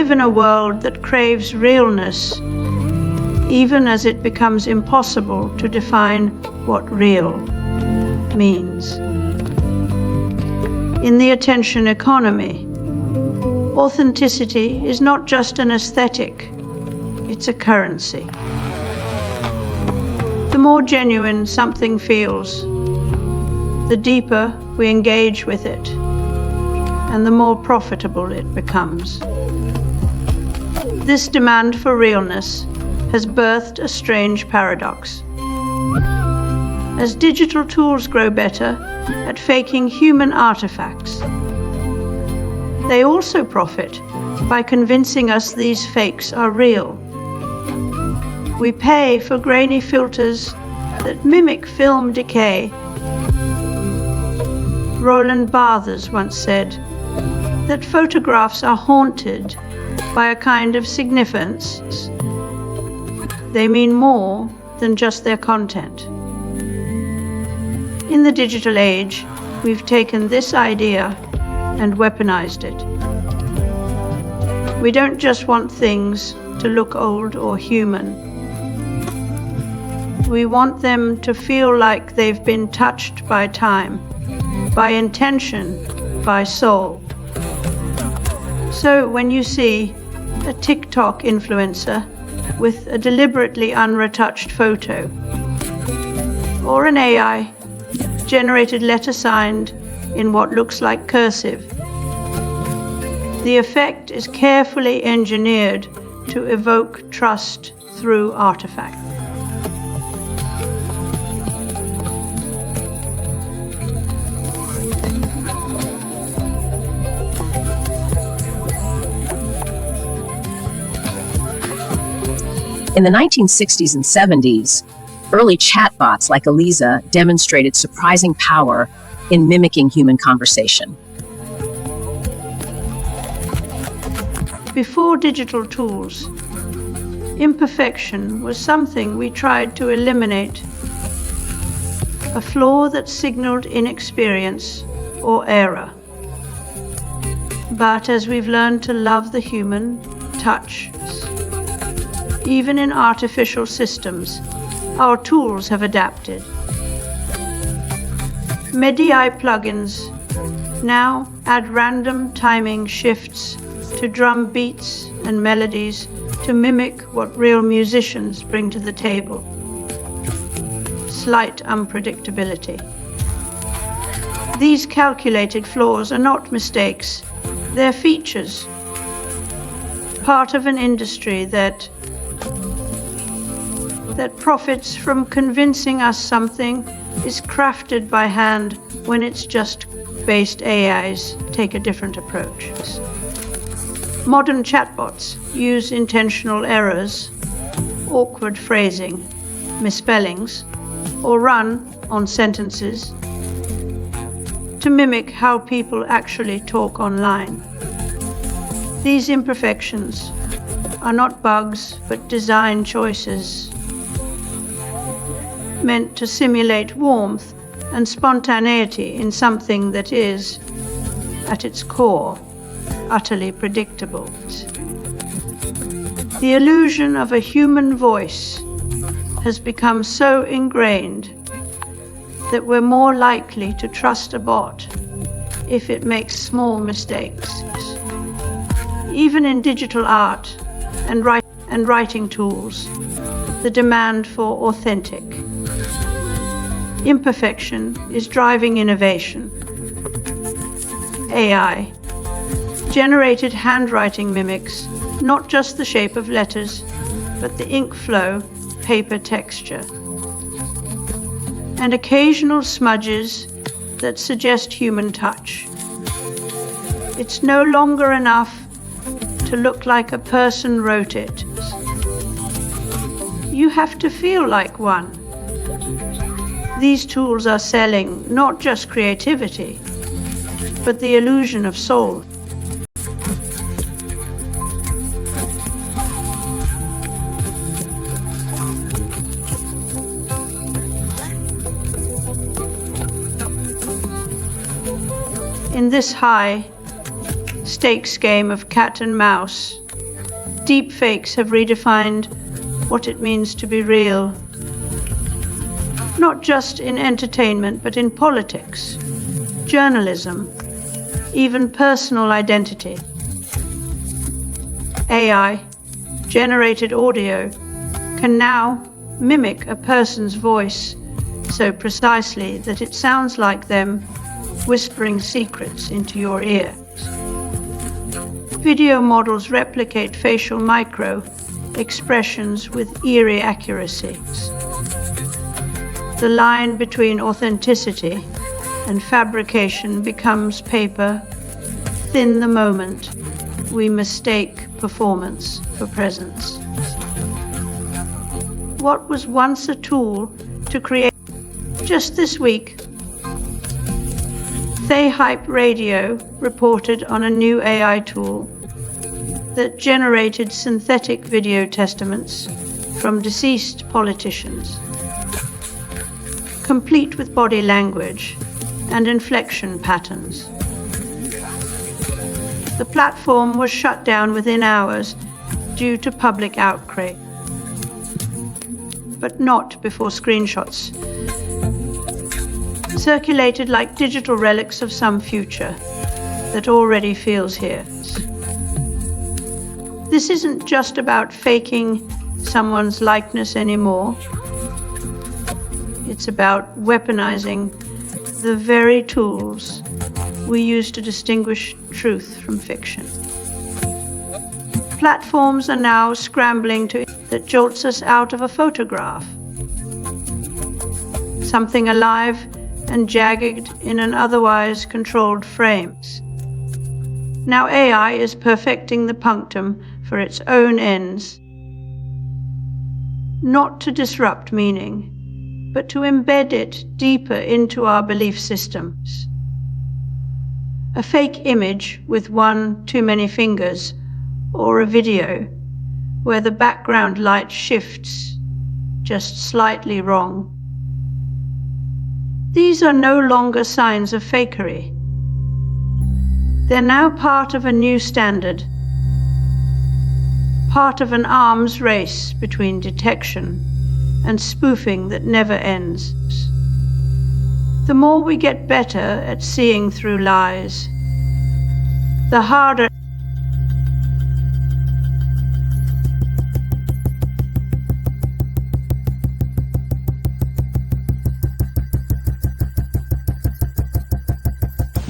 live in a world that craves realness, even as it becomes impossible to define what real means. In the attention economy, authenticity is not just an aesthetic, it's a currency. The more genuine something feels, the deeper we engage with it, and the more profitable it becomes. This demand for realness has birthed a strange paradox. As digital tools grow better at faking human artifacts, they also profit by convincing us these fakes are real. We pay for grainy filters that mimic film decay. Roland Barthes once said that photographs are haunted by a kind of significance. They mean more than just their content. In the digital age, we've taken this idea and weaponized it. We don't just want things to look old or human. We want them to feel like they've been touched by time, by intention, by soul. So when you see a TikTok influencer with a deliberately unretouched photo, or an AI-generated letter signed in what looks like cursive, the effect is carefully engineered to evoke trust through artifact. In the 1960s and 70s, early chatbots like Eliza demonstrated surprising power in mimicking human conversation. Before digital tools, imperfection was something we tried to eliminate, a flaw that signaled inexperience or error. But as we've learned to love the human touch, even in artificial systems, our tools have adapted. MIDI plugins now add random timing shifts to drum beats and melodies to mimic what real musicians bring to the table. Slight unpredictability. These calculated flaws are not mistakes, they're features. Part of an industry that profits from convincing us something is crafted by hand when it's just based AIs take a different approach. Modern chatbots use intentional errors, awkward phrasing, misspellings, or run on sentences to mimic how people actually talk online. These imperfections are not bugs, but design choices meant to simulate warmth and spontaneity in something that is, at its core, utterly predictable. The illusion of a human voice has become so ingrained that we're more likely to trust a bot if it makes small mistakes. Even in digital art and writing tools, the demand for authentic imperfection is driving innovation. AI generated handwriting mimics not just the shape of letters, but the ink flow, paper texture, and occasional smudges that suggest human touch. It's no longer enough to look like a person wrote it. You have to feel like one. These tools are selling not just creativity, but the illusion of soul. In this high-stakes game of cat and mouse, Deepfakes have redefined what it means to be real, not just in entertainment, but in politics, journalism, even personal identity. AI-generated audio can now mimic a person's voice so precisely that it sounds like them whispering secrets into your ear. Video models replicate facial micro-expressions with eerie accuracy. The line between authenticity and fabrication becomes paper thin the moment we mistake performance for presence. What was once a tool to create? Just this week, They Hype Radio reported on a new AI tool that generated synthetic video testaments from deceased politicians, complete with body language and inflection patterns. The platform was shut down within hours due to public outcry, but not before screenshots circulated like digital relics of some future that already feels here. This isn't just about faking someone's likeness anymore. It's about weaponizing the very tools we use to distinguish truth from fiction. Platforms are now scrambling that jolts us out of a photograph, something alive and jagged in an otherwise controlled frame. Now AI is perfecting the punctum for its own ends, not to disrupt meaning, but to embed it deeper into our belief systems. A fake image with one too many fingers, or a video where the background light shifts just slightly wrong. These are no longer signs of fakery. They're now part of a new standard, part of an arms race between detection and spoofing that never ends. The more we get better at seeing through lies, the harder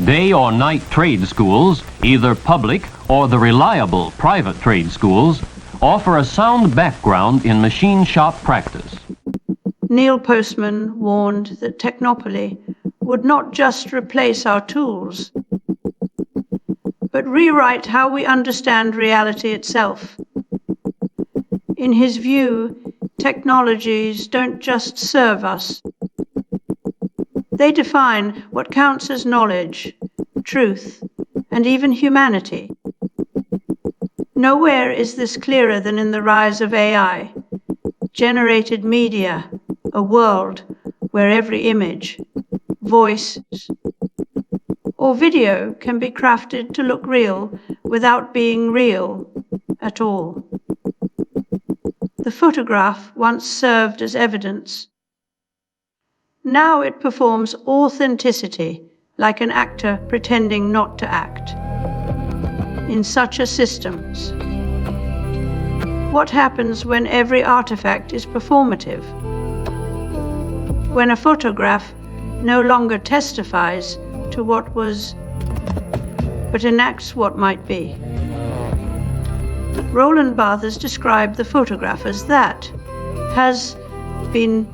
Day or night trade schools, either public or the reliable private trade schools, offer a sound background in machine shop practice. Neil Postman warned that technopoly would not just replace our tools, but rewrite how we understand reality itself. In his view, technologies don't just serve us. They define what counts as knowledge, truth, and even humanity. Nowhere is this clearer than in the rise of AI, generated media, a world where every image, voice, or video can be crafted to look real without being real at all. The photograph once served as evidence. Now it performs authenticity like an actor pretending not to act. In such a system, what happens when every artifact is performative? When a photograph no longer testifies to what was, but enacts what might be. Roland Barthes described the photograph as that, has been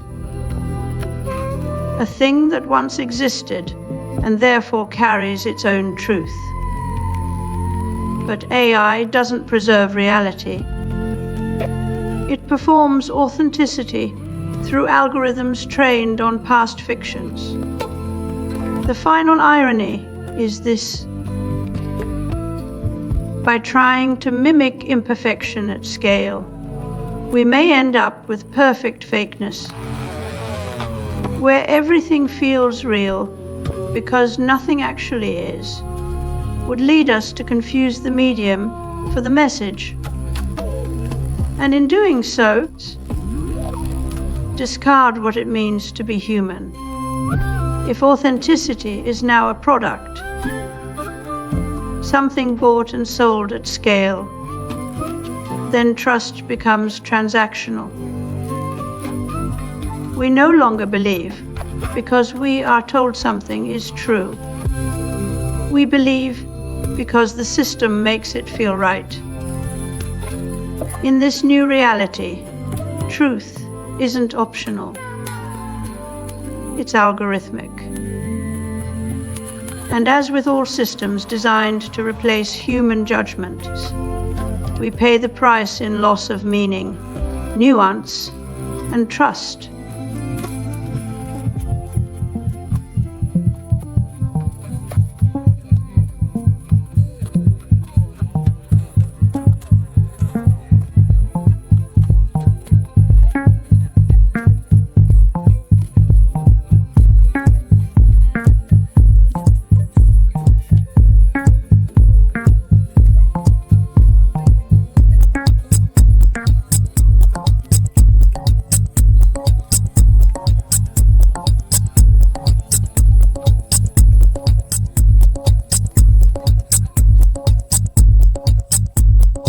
a thing that once existed and therefore carries its own truth. But AI doesn't preserve reality. It performs authenticity through algorithms trained on past fictions. The final irony is this: by trying to mimic imperfection at scale, we may end up with perfect fakeness, where everything feels real because nothing actually is, would lead us to confuse the medium for the message. And in doing so, discard what it means to be human. If authenticity is now a product, something bought and sold at scale, then trust becomes transactional. We no longer believe because we are told something is true. We believe because the system makes it feel right. In this new reality, truth isn't optional. It's algorithmic. And as with all systems designed to replace human judgment, we pay the price in loss of meaning, nuance, and trust.